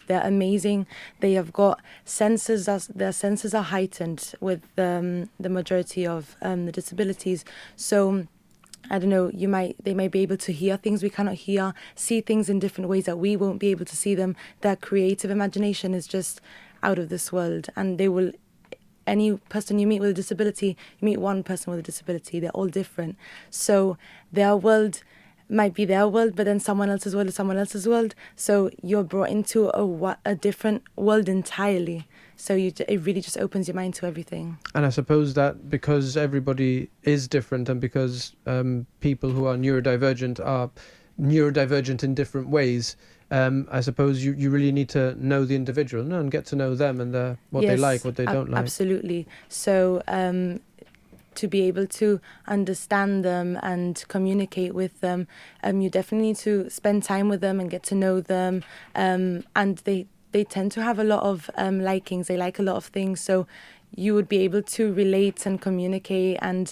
they're amazing. They have got senses. Their senses are heightened with the majority of the disabilities. So I don't know, they might be able to hear things we cannot hear, see things in different ways that we won't be able to see them. Their creative imagination is just out of this world, and any person you meet with a disability, you meet one person with a disability, they're all different. So their world might be their world, but then someone else's world is someone else's world. So you're brought into a different world entirely. So it really just opens your mind to everything. And I suppose that because everybody is different, and because people who are neurodivergent in different ways, I suppose you really need to know the individual and get to know them and what they like, what they don't like. Absolutely. So to be able to understand them and communicate with them, you definitely need to spend time with them and get to know them. And they tend to have a lot of likings. They like a lot of things. So you would be able to relate and communicate and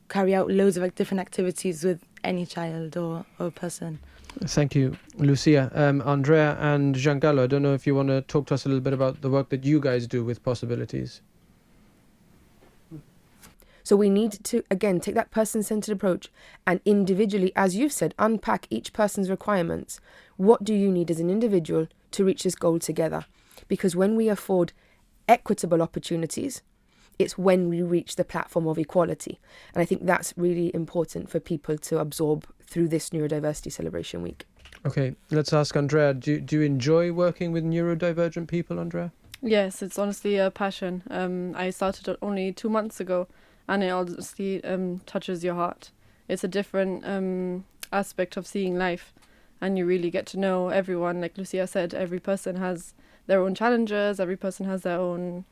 carry out loads of different activities with any child or person. Thank you, Lucia. Andrea and Giancarlo, I don't know if you want to talk to us a little bit about the work that you guys do with PossAbilities. So we need to, again, take that person-centered approach and individually, as you've said, unpack each person's requirements. What do you need as an individual to reach this goal together? Because when we afford equitable opportunities, it's when we reach the platform of equality. And I think that's really important for people to absorb through this Neurodiversity Celebration Week. Okay, let's ask Andrea. Do you enjoy working with neurodivergent people, Andrea? Yes, it's honestly a passion. I started only 2 months ago, and it honestly touches your heart. It's a different aspect of seeing life, and you really get to know everyone. Like Lucia said, every person has their own challenges, every person has their own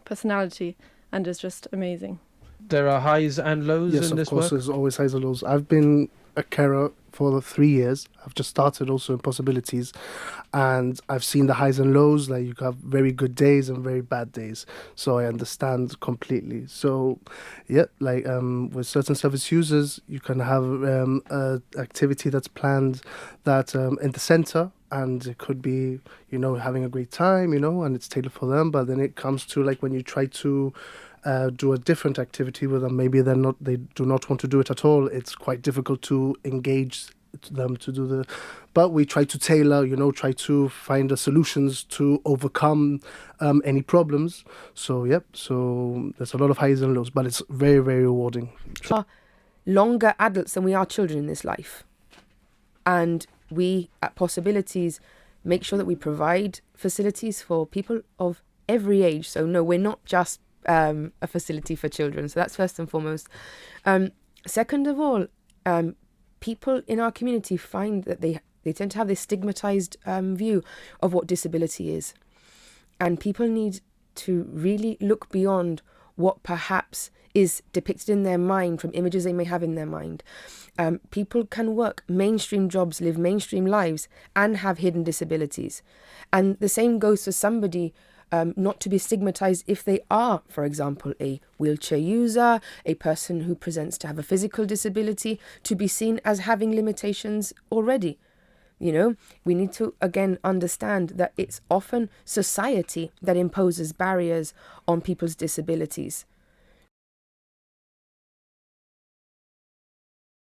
personality, and it's just amazing. There are highs and lows in this work? Yes, of course, there's always highs and lows. I've been a carer for 3 years. I've just started also in PossAbilities, and I've seen the highs and lows. Like, you have very good days and very bad days, so I understand completely. So yeah, like with certain service users, you can have a activity that's planned that in the center, and it could be, having a great time, and it's tailored for them. But then it comes to like when you try to do a different activity with them, maybe they do not want to do it at all. It's quite difficult to engage them to do but we try to tailor, try to find the solutions to overcome any problems. So there's a lot of highs and lows, but it's very, very rewarding. We are longer adults than we are children in this life, and we at PossAbilities make sure that we provide facilities for people of every age. So no, we're not just a facility for children. So that's first and foremost. Second of all, people in our community find that they tend to have this stigmatized view of what disability is. And people need to really look beyond what perhaps is depicted in their mind from images they may have in their mind. People can work mainstream jobs, live mainstream lives, and have hidden disabilities. And the same goes for somebody not to be stigmatized if they are, for example, a wheelchair user, a person who presents to have a physical disability, to be seen as having limitations already. We need to, again, understand that it's often society that imposes barriers on people's disabilities.